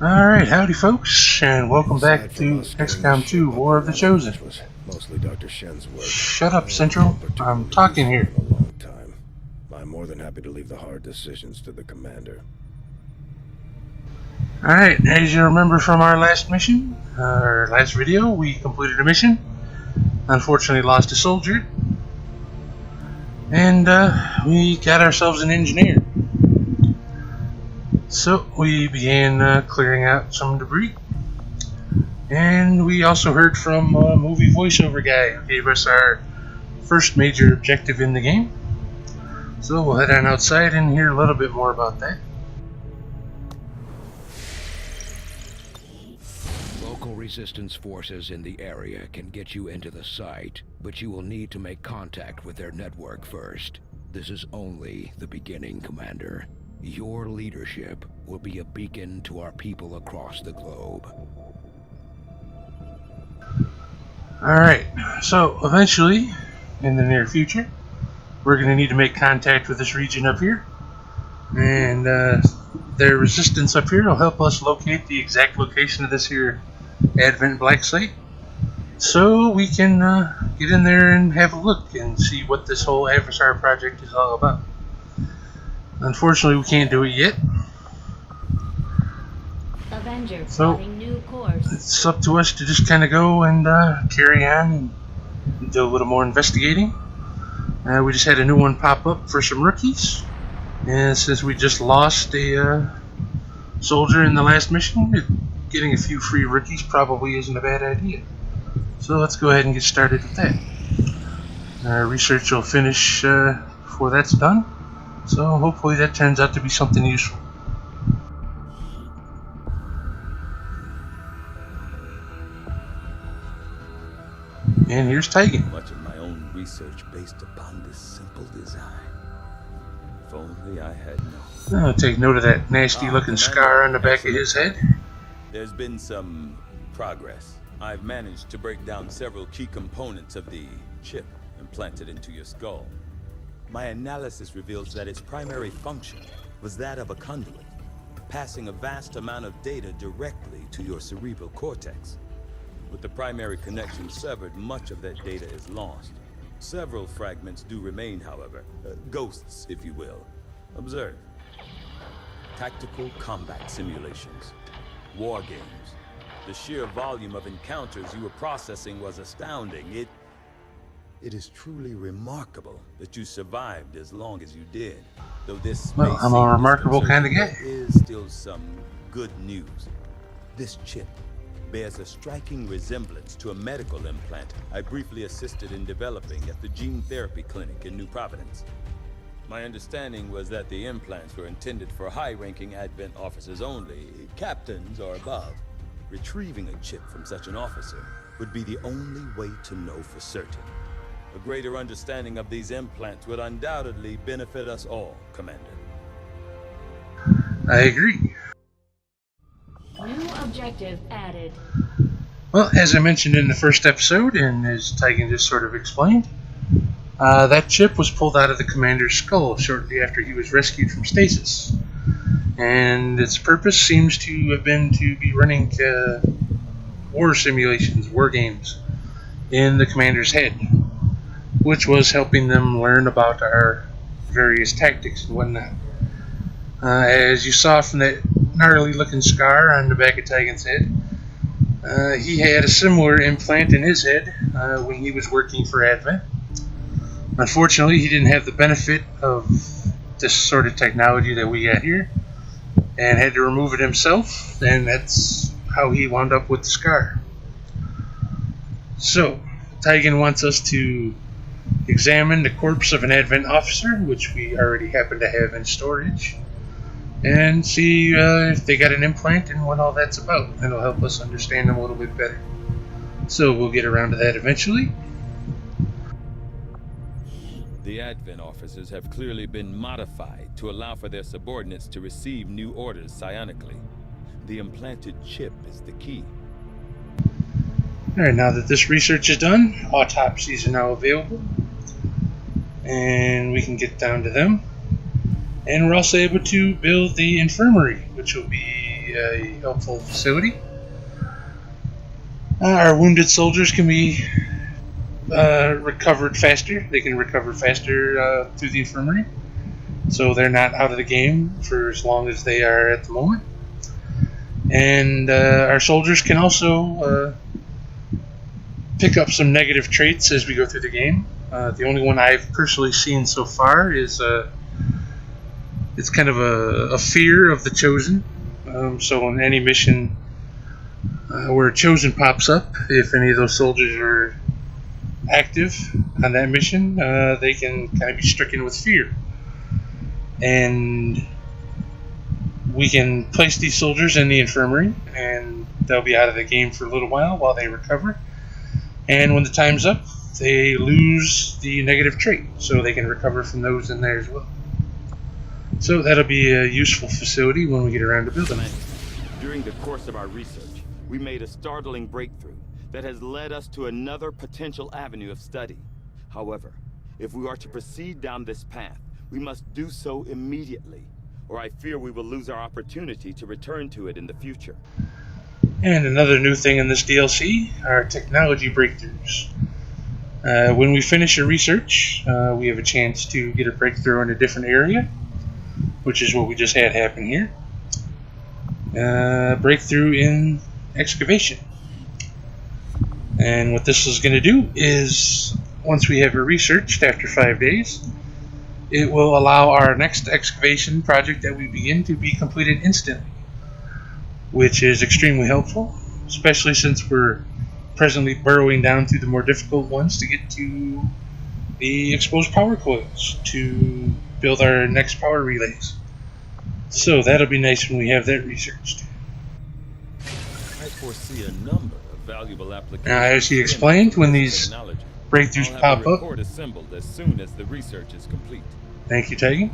Alright, howdy folks, and welcome back to XCOM 2, War of the Chosen. Was mostly Dr. Shen's work. Shut up, Central. I'm talking here. A long time. I'm more than happy to leave the hard decisions to the commander. Alright, as you remember from our last mission, our last video, we completed a mission. Unfortunately lost a soldier. And we got ourselves an engineer. So we began clearing out some debris. And we also heard from a movie voiceover guy who gave us our first major objective in the game. So we'll head on outside and hear a little bit more about that. Local resistance forces in the area can get you into the site, but you will need to make contact with their network first. This is only the beginning, Commander. Your leadership will be a beacon to our people across the globe. Alright, so eventually, in the near future, we're going to need to make contact with this region up here. And their resistance up here will help us locate the exact location of this here Advent Black Site. So we can get in there and have a look and see what this whole Adversary project is all about. Unfortunately, we can't do it yet. Avenger So plotting new course. it's up to us to just kind of go and carry on and do a little more investigating. We just had a new one pop up for some rookies, and since we just lost a soldier in the last mission, getting a few free rookies probably isn't a bad idea. So let's go ahead and get started with that. Our research will finish before that's done. So hopefully that turns out to be something useful. And here's Tigan. Much of my own research based upon this simple design. If only I had known. I'll take note of that nasty looking scar on the back of his head. There's been some progress. I've managed to break down several key components of the chip implanted into your skull. My analysis reveals that its primary function was that of a conduit, passing a vast amount of data directly to your cerebral cortex. With the primary connection severed, much of that data is lost. Several fragments do remain, however, ghosts, if you will. Observe. Tactical combat simulations, war games. The sheer volume of encounters you were processing was astounding. It is truly remarkable that you survived as long as you did. Though this Well, may I'm seem a remarkable kind of disconcerting, guy. there is still some good news. This chip bears a striking resemblance to a medical implant I briefly assisted in developing at the gene therapy clinic in New Providence. My understanding was that the implants were intended for high-ranking Advent officers only, captains or above. Retrieving a chip from such an officer would be the only way to know for certain. A greater understanding of these implants would undoubtedly benefit us all, Commander. I agree. New objective added. Well, as I mentioned in the first episode, and as Tigan just sort of explained, that chip was pulled out of the commander's skull shortly after he was rescued from stasis. And its purpose seems to have been to be running war simulations, war games, in the commander's head, which was helping them learn about our various tactics and whatnot. As you saw from that gnarly looking scar on the back of Tigan's head, he had a similar implant in his head when he was working for Advent. Unfortunately, he didn't have the benefit of this sort of technology that we got here, and had to remove it himself, and that's how he wound up with the scar. So, Tigan wants us to examine the corpse of an Advent officer, which we already happen to have in storage, and see if they got an implant and what all that's about. And it'll help us understand them a little bit better. So we'll get around to that eventually. The Advent officers have clearly been modified to allow for their subordinates to receive new orders psionically. The implanted chip is the key. Alright, now that this research is done, autopsies are now available. And we can get down to them. And we're also able to build the infirmary, which will be be a helpful facility. Our wounded soldiers can be recovered faster. They can recover faster through the infirmary, so they're not out of the game for as long as they are at the moment. And our soldiers can also pick up some negative traits as we go through the game. The only one I've personally seen so far is it's kind of a fear of the Chosen. So in any mission where a Chosen pops up, if any of those soldiers are active on that mission, they can kind of be stricken with fear. And we can place these soldiers in the infirmary, and they'll be out of the game for a little while they recover. And when the time's up, they lose the negative trait, so they can recover from those in there as well. So that'll be a useful facility when we get around to building it. During the course of our research, we made a startling breakthrough that has led us to another potential avenue of study. However, if we are to proceed down this path, we must do so immediately, or I fear we will lose our opportunity to return to it in the future. And another new thing in this DLC are technology breakthroughs. When we finish a research, we have a chance to get a breakthrough in a different area, which is what we just had happen here. Breakthrough in excavation. And what this is going to do is, once we have it researched after 5 days, it will allow our next excavation project that we begin to be completed instantly, which is extremely helpful, especially since we're presently burrowing down through the more difficult ones to get to the exposed power coils to build our next power relays. So that'll be nice when we have that researched. I foresee a number of valuable applications. Now, as he explained, when these breakthroughs pop up, assembled as soon as the research is complete. thank you, Tegan.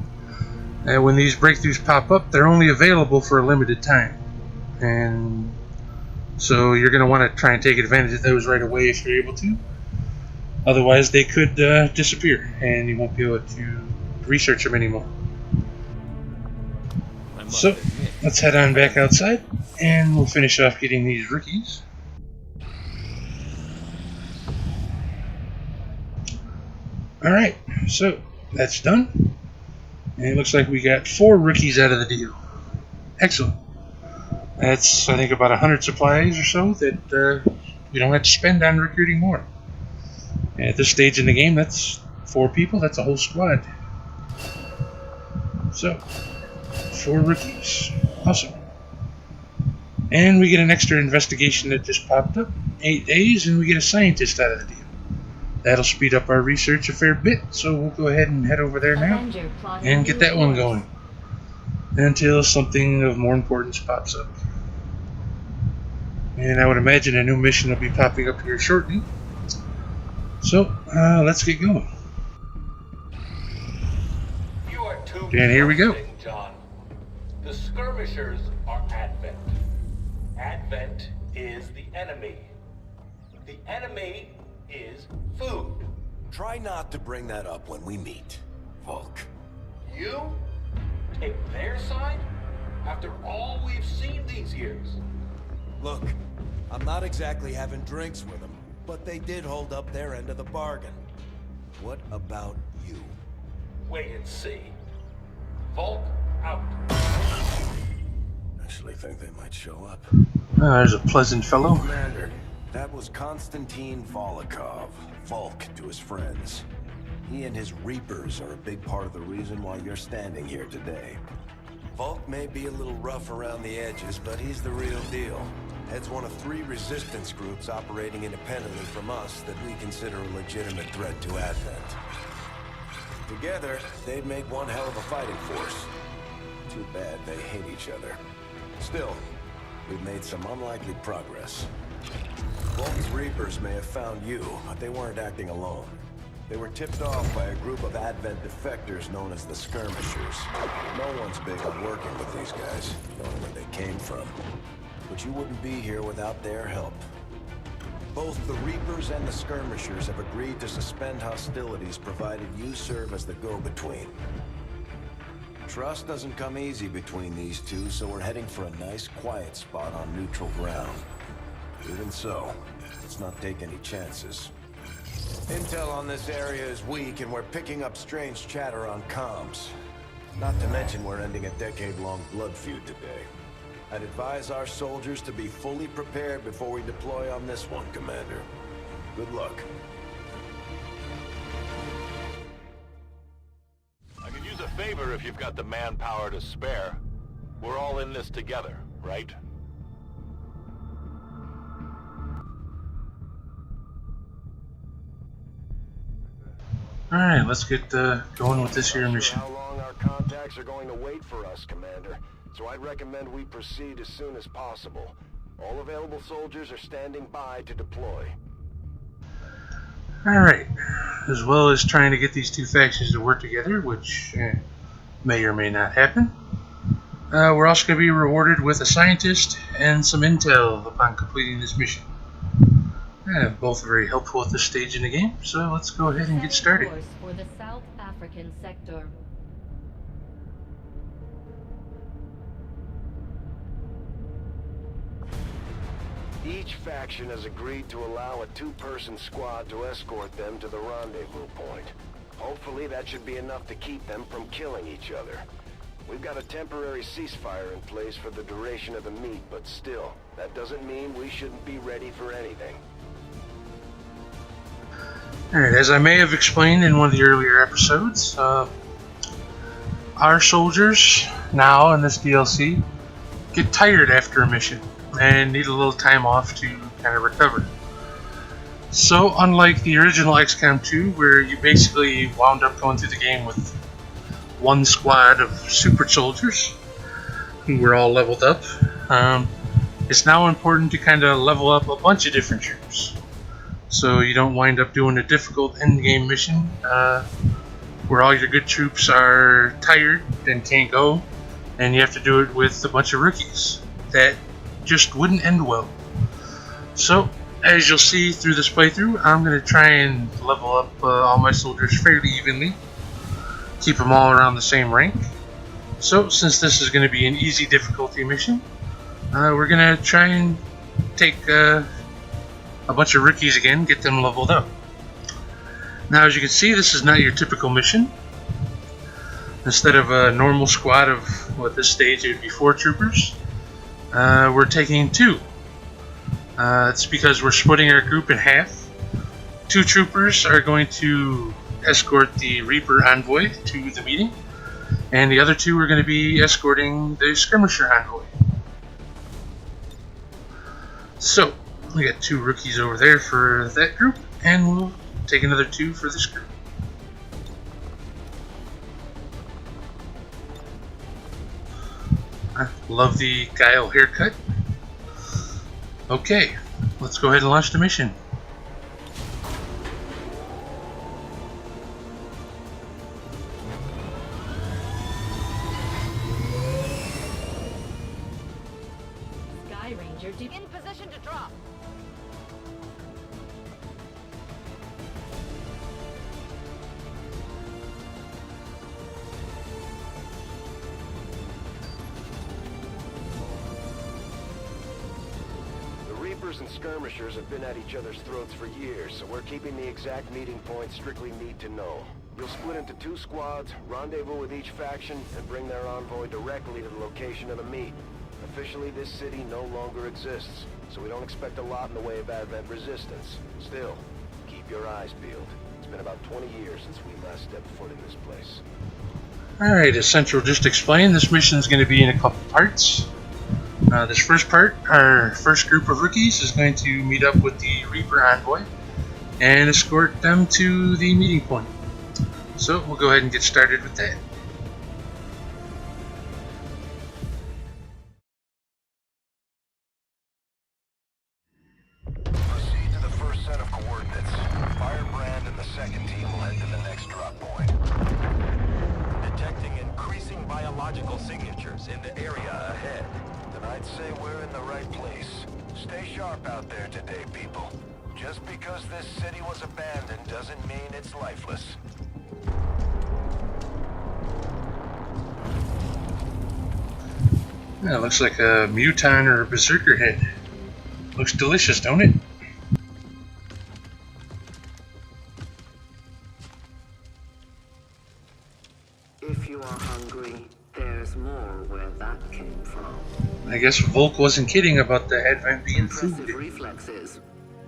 And when these breakthroughs pop up, they're only available for a limited time. And so you're going to want to try and take advantage of those right away if you're able to. Otherwise, they could disappear, and you won't be able to research them anymore. So, let's head on back outside, and we'll finish off getting these rookies. Alright, so that's done. And it looks like we got 4 rookies out of the deal. Excellent. That's, I think, about 100 supplies or so that we don't have to spend on recruiting more. And at this stage in the game, that's 4 people. That's a whole squad. So, 4 rookies. Awesome. And we get an extra investigation that just popped up. 8 days, and we get a scientist out of the deal. That'll speed up our research a fair bit, so we'll go ahead and head over there now and get that one going until something of more importance pops up. And I would imagine a new mission will be popping up here shortly. So, let's get going. You are too And here we go. trusting, John. The skirmishers are Advent. Advent is the enemy. The enemy is food. Try not to bring that up when we meet, Volk. You take their side after all we've seen these years. Look, I'm not exactly having drinks with them, but they did hold up their end of the bargain. What about you? Wait and see. Volk out. Actually think they might show up. There's a pleasant fellow. Commander, that was Konstantin Volokov, Volk to his friends. He and his Reapers are a big part of the reason why you're standing here today. Volk may be a little rough around the edges, but he's the real deal. Heads one of 3 resistance groups operating independently from us that we consider a legitimate threat to Advent. Together, they'd make one hell of a fighting force. Too bad they hate each other. Still, we've made some unlikely progress. Volk's Reapers may have found you, but they weren't acting alone. They were tipped off by a group of Advent defectors known as the Skirmishers. No one's big on working with these guys, knowing where they came from. But you wouldn't be here without their help. Both the Reapers and the Skirmishers have agreed to suspend hostilities provided you serve as the go-between. Trust doesn't come easy between these two, so we're heading for a nice, quiet spot on neutral ground. Even so, let's not take any chances. Intel on this area is weak, and we're picking up strange chatter on comms. Not to mention we're ending a decade-long blood feud today. I'd advise our soldiers to be fully prepared before we deploy on this one, Commander. Good luck. I could use a favor if you've got the manpower to spare. We're all in this together, right? Alright, let's get going with this here mission. How long our contacts are going to wait for us, Commander, so I'd recommend we proceed as soon as possible. All available soldiers are standing by to deploy. Alright, as well as trying to get these two factions to work together, which may or may not happen, we're also going to be rewarded with a scientist and some intel upon completing this mission. Both very helpful at this stage in the game, so let's go ahead and get started. Course for the South African sector. Each faction has agreed to allow a two-person squad to escort them to the rendezvous point. Hopefully that should be enough to keep them from killing each other. We've got a temporary ceasefire in place for the duration of the meet, but still, that doesn't mean we shouldn't be ready for anything. Alright, as I may have explained in one of the earlier episodes, our soldiers now in this DLC get tired after a mission and need a little time off to kind of recover. So unlike the original XCOM 2, where you basically wound up going through the game with one squad of super soldiers who were all leveled up, it's now important to kind of level up a bunch of different troops, so you don't wind up doing a difficult endgame mission where all your good troops are tired and can't go, and you have to do it with a bunch of rookies. That just wouldn't end well. So, as you'll see through this playthrough, I'm going to try and level up all my soldiers fairly evenly, keep them all around the same rank. So, since this is going to be an easy difficulty mission, we're going to try and take a bunch of rookies again, get them leveled up. Now, as you can see, this is not your typical mission. Instead of a normal squad of, well, at this stage it would be 4 troopers, we're taking 2. It's because we're splitting our group in half. 2 troopers are going to escort the Reaper envoy to the meeting, and the other 2 are going to be escorting the skirmisher envoy. So, we got 2 rookies over there for that group, and we'll take another 2 for this group. I love the Guile haircut. Okay, let's go ahead and launch the mission. Sky Ranger in position to drop. Reapers and skirmishers have been at each other's throats for years, so we're keeping the exact meeting point strictly need to know. You'll split into 2 squads, rendezvous with each faction, and bring their envoy directly to the location of the meet. Officially, this city no longer exists, so we don't expect a lot in the way of advent resistance. Still, keep your eyes peeled. It's been about 20 years since we last stepped foot in this place. Alright, as Central just explained, this mission is going to be in a couple parts. This first part, our first group of rookies is going to meet up with the Reaper envoy and escort them to the meeting point. So we'll go ahead and get started with that. Proceed to the first set of coordinates. Firebrand and the second team will head to the next drop point. Detecting increasing biological signatures in the area ahead. Then I'd say we're in the right place. Stay sharp out there today, people. Just because this city was abandoned doesn't mean it's lifeless. Yeah, it looks like a Muton or a Berserker head. Looks delicious, don't it? If you are hungry, there's more where that came from. I guess Volk wasn't kidding about the advent being Impressive food. reflexes,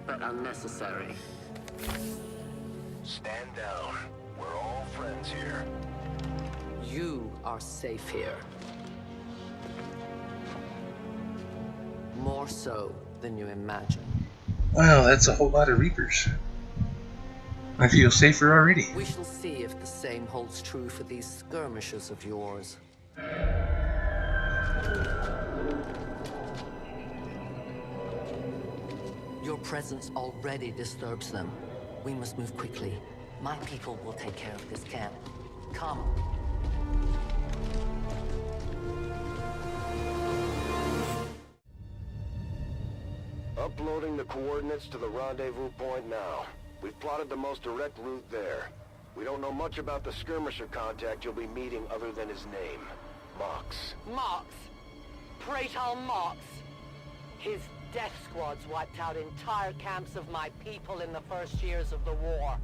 but unnecessary. Stand down. We're all friends here. You are safe here. More so than you imagine. Wow, that's a whole lot of Reapers. I feel safer already. We shall see if the same holds true for these skirmishers of yours. Your presence already disturbs them. We must move quickly. My people will take care of this camp. Come. Uploading the coordinates to the rendezvous point now. We've plotted the most direct route there. We don't know much about the skirmisher contact you'll be meeting other than his name. Mox. Mox. Praetor Mox. His death squads wiped out entire camps of my people in the first years of the war.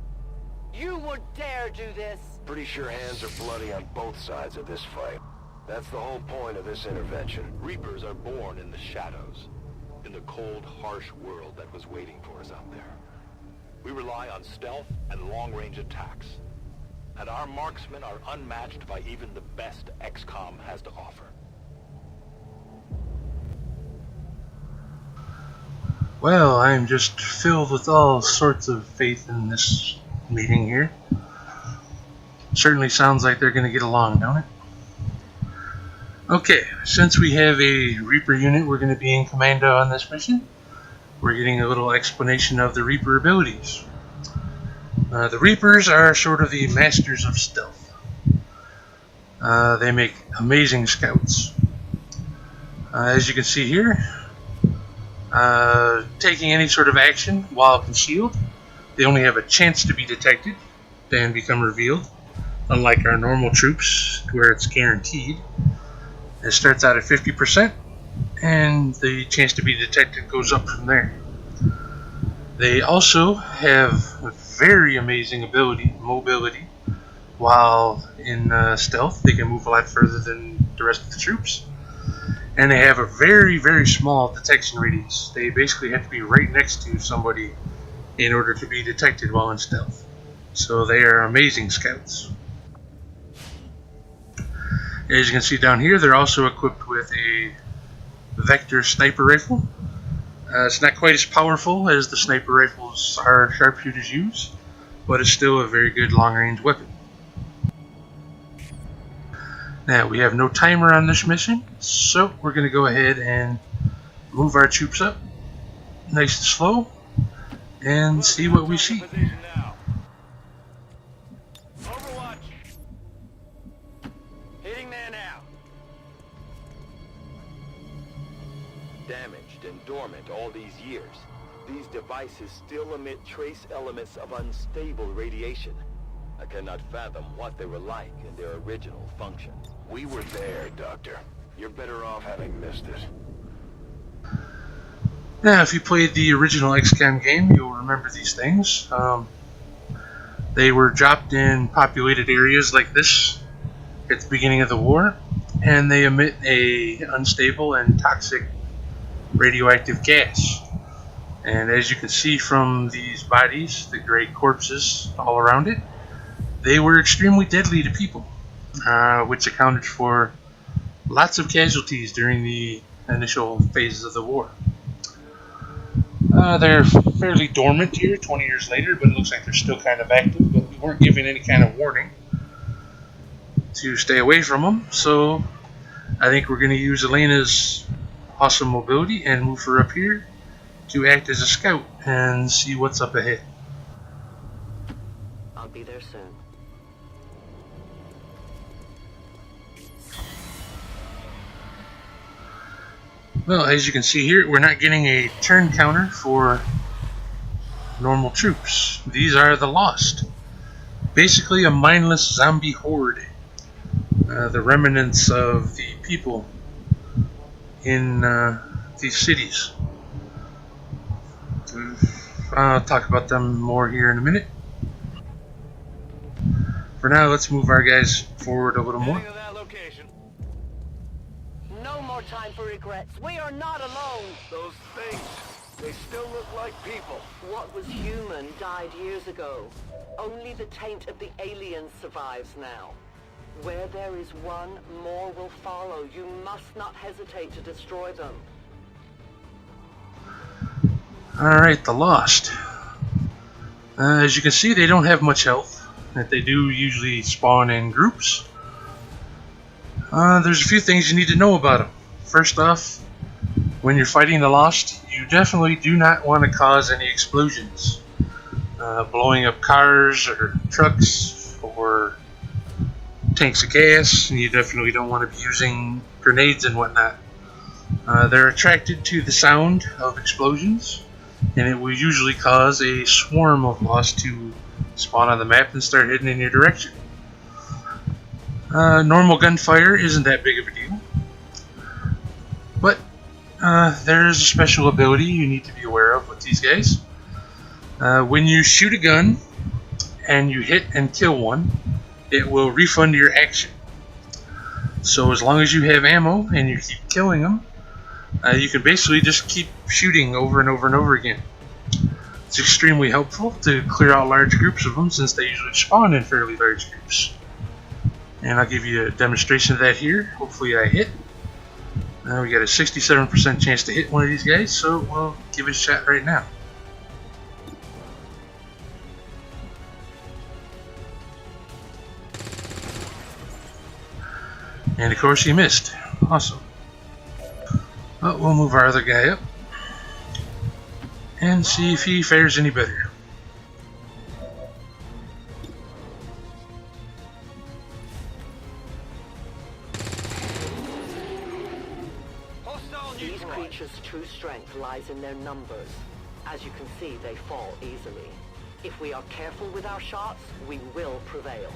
You would dare do this? Pretty sure hands are bloody on both sides of this fight. That's the whole point of this intervention. Reapers are born in the shadows, in the cold, harsh world that was waiting for us out there. We rely on stealth and long-range attacks, and our marksmen are unmatched by even the best XCOM has to offer. Well, I'm just filled with all sorts of faith in this meeting here. Certainly sounds like they're going to get along, don't it? Okay, since we have a Reaper unit we're going to be in commando on this mission, we're getting a little explanation of the Reaper abilities. The Reapers are sort of the masters of stealth. They make amazing scouts. As you can see here, taking any sort of action while concealed, they only have a chance to be detected, then become revealed, unlike our normal troops where it's guaranteed. It starts out at 50%, and the chance to be detected goes up from there. They also have a very amazing mobility. While in stealth, they can move a lot further than the rest of the troops. And they have a very, very small detection radius. They basically have to be right next to somebody in order to be detected while in stealth. So they are amazing scouts. As you can see down here, they're also equipped with a Vector sniper rifle. It's not quite as powerful as the sniper rifles our sharpshooters use, but it's still a very good long-range weapon. Now, we have no timer on this mission, so we're going to go ahead and move our troops up nice and slow and see what we see. Damaged and dormant all these years, these devices still emit trace elements of unstable radiation. I cannot fathom what they were like in their original function. We were there, Doctor. You're better off having missed it. Now, if you played the original XCOM game, you'll remember these things. They were dropped in populated areas like this at the beginning of the war, and they emit a unstable and toxic radioactive gas. And as you can see from these bodies, the gray corpses all around it, they were extremely deadly to people, which accounted for lots of casualties during the initial phases of the war. They're fairly dormant here 20 years later, but it looks like they're still kind of active, but we weren't given any kind of warning to stay away from them, so I think we're going to use Elena's awesome mobility and move her up here to act as a scout and see what's up ahead. I'll be there soon. Well, as you can see here, we're not getting a turn counter for normal troops. These are the Lost. Basically a mindless zombie horde. The remnants of the people in these cities. I'll talk about them more here in a minute. For now, let's move our guys forward a little more. No more time for regrets. We are not alone. Those things, they still look like people. What was human died years ago. Only the taint of the aliens survives now. Where there is one, more will follow. You must not hesitate to destroy them. Alright, the Lost. As you can see, they don't have much health. That they do usually spawn in groups. There's a few things you need to know about them. First off, when you're fighting the Lost, you definitely do not want to cause any explosions. Blowing up cars or trucks or tanks of gas, and you definitely don't want to be using grenades and whatnot. They're attracted to the sound of explosions, and it will usually cause a swarm of Lost to spawn on the map and start heading in your direction. Normal gunfire isn't that big of a deal, but there's a special ability you need to be aware of with these guys. When you shoot a gun and you hit and kill one, it will refund your action. So as long as you have ammo and you keep killing them, you can basically just keep shooting over and over and over again. It's extremely helpful to clear out large groups of them, since they usually spawn in fairly large groups. And I'll give you a demonstration of that here. Hopefully I hit. We got a 67% chance to hit one of these guys, so we'll give it a shot right now. And of course he missed. Awesome. Well, we'll move our other guy up and see if he fares any better. These creatures' true strength lies in their numbers. As you can see, they fall easily. If we are careful with our shots, we will prevail.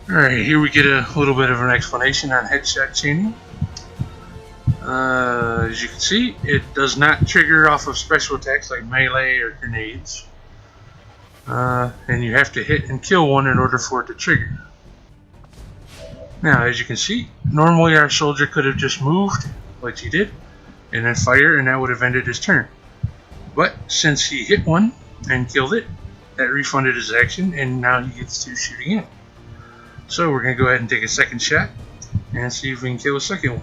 Alright, here we get a little bit of an explanation on headshot chaining. As you can see, it does not trigger off of special attacks like melee or grenades. And you have to hit and kill one in order for it to trigger. Now, as you can see, normally our soldier could have just moved, like he did, and then fire, and that would have ended his turn. But since he hit one and killed it, that refunded his action, and now he gets to shoot again. So we're going to go ahead and take a second shot and see if we can kill a second one.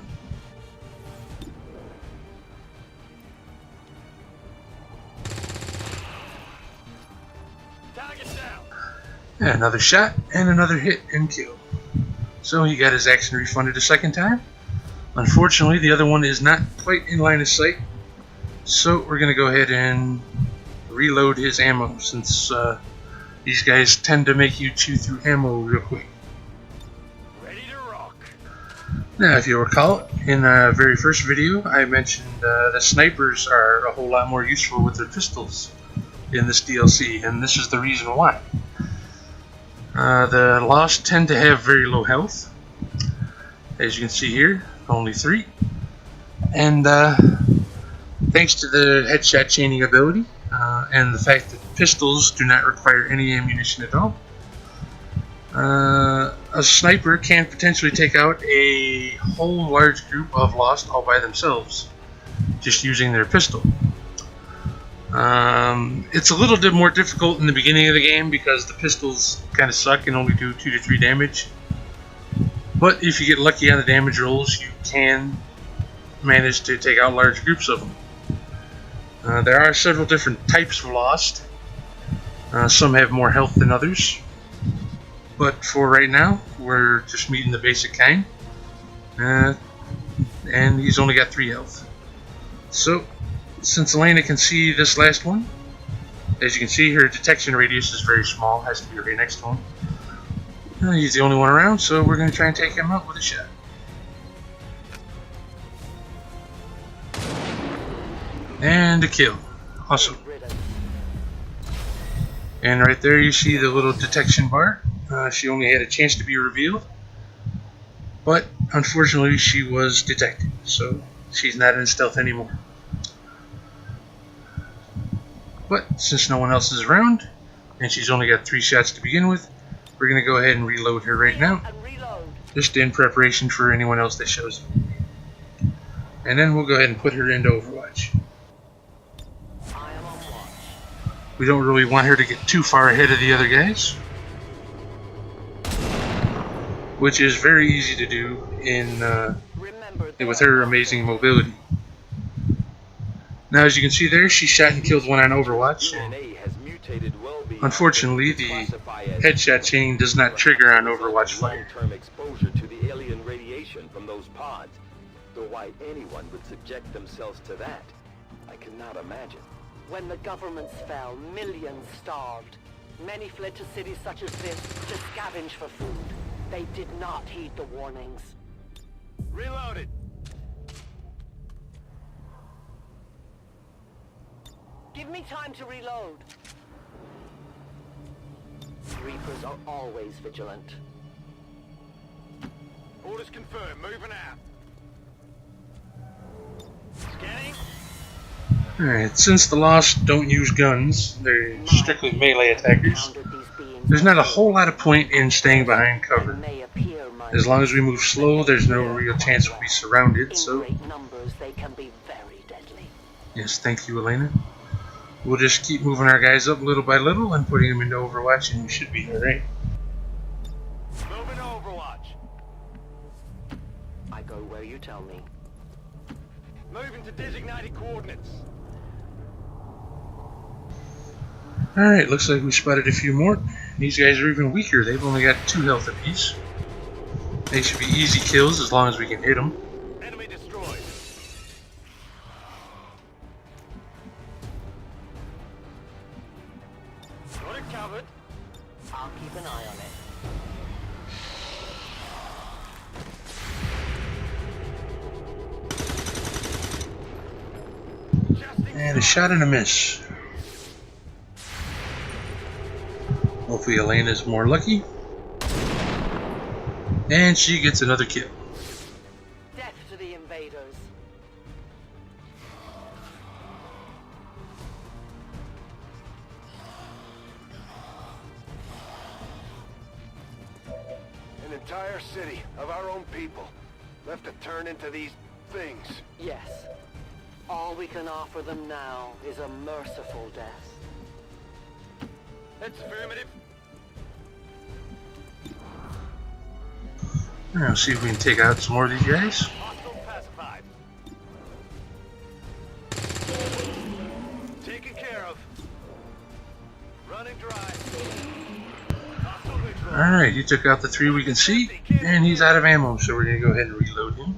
Yeah, another shot and another hit and kill. So he got his action refunded a second time. Unfortunately, the other one is not quite in line of sight, so we're going to go ahead and reload his ammo, since these guys tend to make you chew through ammo real quick. Now, if you recall, in the very first video, I mentioned the snipers are a whole lot more useful with their pistols in this DLC, and this is the reason why. The Lost tend to have very low health, as you can see here, only 3. And thanks to the headshot chaining ability, and the fact that pistols do not require any ammunition at all, a sniper can potentially take out a whole large group of Lost all by themselves, just using their pistol. It's a little bit more difficult in the beginning of the game because the pistols kind of suck and only do 2 to 3 damage. But if you get lucky on the damage rolls, you can manage to take out large groups of them. There are several different types of Lost. Some have more health than others. But for right now, we're just meeting the basic kind. And he's only got 3 health. So, since Elena can see this last one, as you can see, her detection radius is very small, has to be right next to him. He's the only one around, so we're going to try and take him out with a shot. And a kill. Awesome. And right there you see the little detection bar. She only had a chance to be revealed, but unfortunately she was detected. so she's not in stealth anymore. But since no one else is around, and she's only got 3 shots to begin with, we're going to go ahead and reload her right now, just in preparation for anyone else that shows up. And then we'll go ahead and put her into Overwatch. We don't really want her to get too far ahead of the other guys, which is very easy to do with her amazing mobility. Now, as you can see there, she shot and killed one on Overwatch. Unfortunately, the headshot chain does not trigger on Overwatch fire. Exposure to the alien radiation from those pods. Though why anyone would subject themselves to that, I cannot imagine. When the governments fell, millions starved. Many fled to cities such as this to scavenge for food. They did not heed the warnings. Reloaded. Give me time to reload. Reapers are always vigilant. Orders confirmed. Moving out. Scanning. Alright, since the Lost don't use guns, they're strictly melee attackers, there's not a whole lot of point in staying behind cover. As long as we move slow, there's no real chance we'll be surrounded, so... Yes, thank you, Elena. We'll just keep moving our guys up little by little and putting them into Overwatch, and we should be alright. Moving to Overwatch. I go where you tell me. Moving to designated coordinates. Alright, looks like we spotted a few more. These guys are even weaker. They've only got 2 health apiece. They should be easy kills as long as we can hit them. Enemy destroyed. Got it covered. I'll keep an eye on it. And a shot and a miss. Hopefully Elena's more lucky. And she gets another kill. Death to the invaders. An entire city of our own people left to turn into these things. Yes. All we can offer them now is a merciful death. That's affirmative. I'll see if we can take out some more of these guys. Hostile pacified. Taken care of. Running dry. Alright, he took out the 3 we can see, and he's out of ammo, so we're going to go ahead and reload him.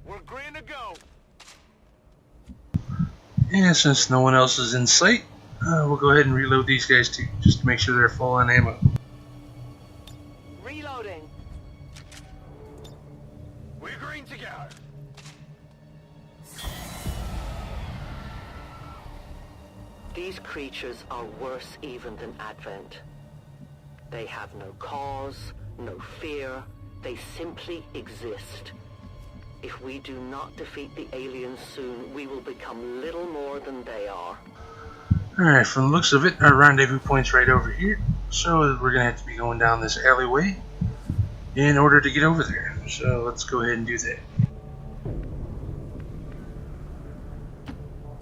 We're green to go. And since no one else is in sight, we'll go ahead and reload these guys too, just to make sure they're full on ammo. Reloading. We're green to go. These creatures are worse even than Advent. They have no cause, no fear. They simply exist. If we do not defeat the aliens soon, we will become little more than they are. Alright, from the looks of it, our rendezvous point's right over here. So we're going to have to be going down this alleyway in order to get over there. So let's go ahead and do that.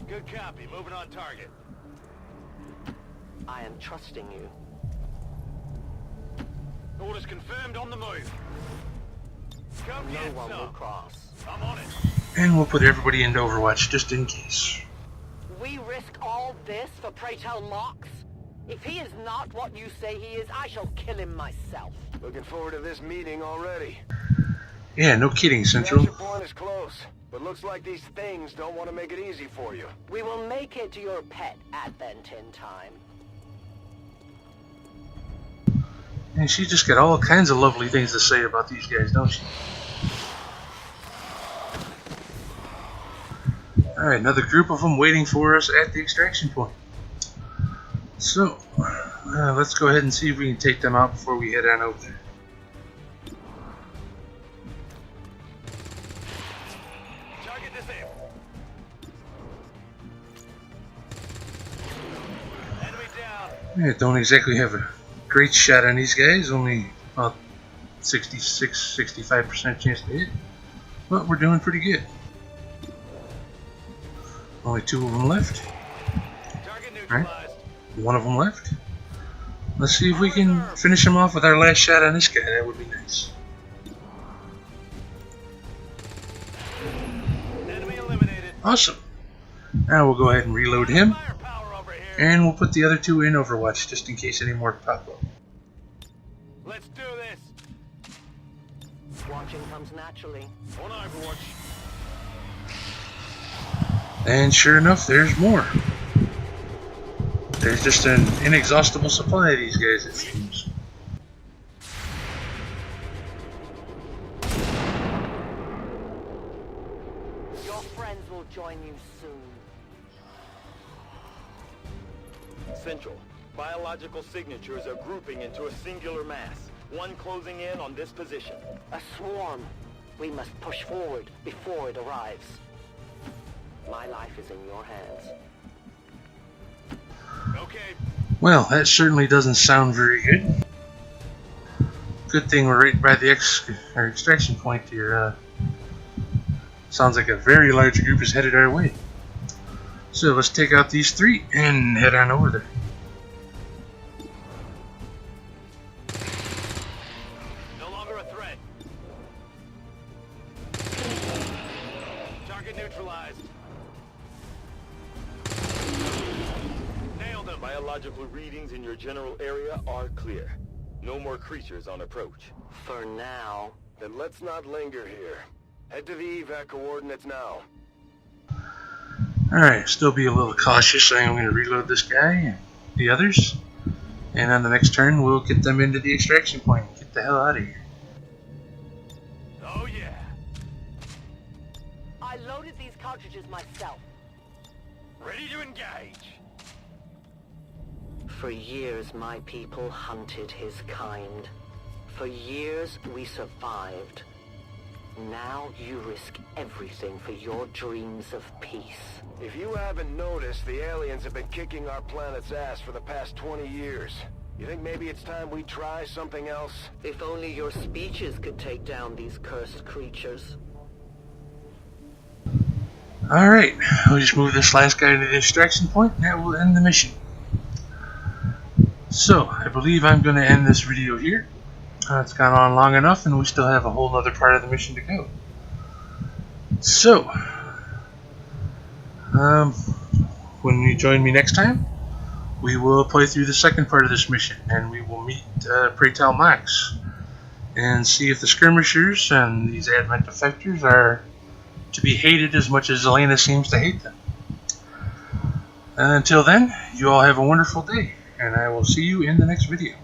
Good copy. Moving on target. I am trusting you. Orders confirmed on the move. Come No get one some. will cross. I'm on it. And we'll put everybody into Overwatch just in case. We risk all this for Pray Tell Mox? If he is not what you say he is, I shall kill him myself. Looking forward to this meeting already. Yeah, no kidding, Central. Your point is close, but looks like these things don't want to make it easy for you. We will make it to your pet Advent in time. And she just got all kinds of lovely things to say about these guys, don't she? Alright, another group of them waiting for us at the extraction point. So, let's go ahead and see if we can take them out before we head on over there. disabled. Enemy down. Yeah, don't exactly have a great shot on these guys, only about 65% chance to hit. But we're doing pretty good. Only 2 of them left. Alright, 1 of them left. Let's see if we can finish him off with our last shot on this guy. That would be nice. Enemy eliminated. Awesome. Now we'll go ahead and reload him. And we'll put the other 2 in Overwatch just in case any more pop up. Let's do this. Watching comes naturally. On Overwatch. And sure enough, there's more. There's just an inexhaustible supply of these guys, it seems. Your friends will join you soon. Central. Biological signatures are grouping into a singular mass. One closing in on this position. A swarm. We must push forward before it arrives. My life is in your hands. Okay. Well, that certainly doesn't sound very good. Good thing we're right by the extraction point here. Sounds like a very large group is headed our way. So let's take out these 3 and head on over there. No longer a threat. Target neutralized. Nailed them. Biological readings in your general area are clear. No more creatures on approach. For now. Then let's not linger here. Head to the evac coordinates now. Alright, still be a little cautious. I am going to reload this guy and the others. And on the next turn, we'll get them into the extraction point and get the hell out of here. Oh yeah. I loaded these cartridges myself. Ready to engage. For years, my people hunted his kind. For years, we survived. Now you risk everything for your dreams of peace. If you haven't noticed, the aliens have been kicking our planet's ass for the past 20 years. You think maybe it's time we try something else? If only your speeches could take down these cursed creatures. Alright, we'll just move this last guy to the extraction point and that will end the mission. So, I believe I'm going to end this video here. It's gone on long enough and we still have a whole other part of the mission to go. So, when you join me next time, we will play through the second part of this mission and we will meet Praetal Max and see if the skirmishers and these Advent defectors are to be hated as much as Elena seems to hate them. And until then, you all have a wonderful day and I will see you in the next video.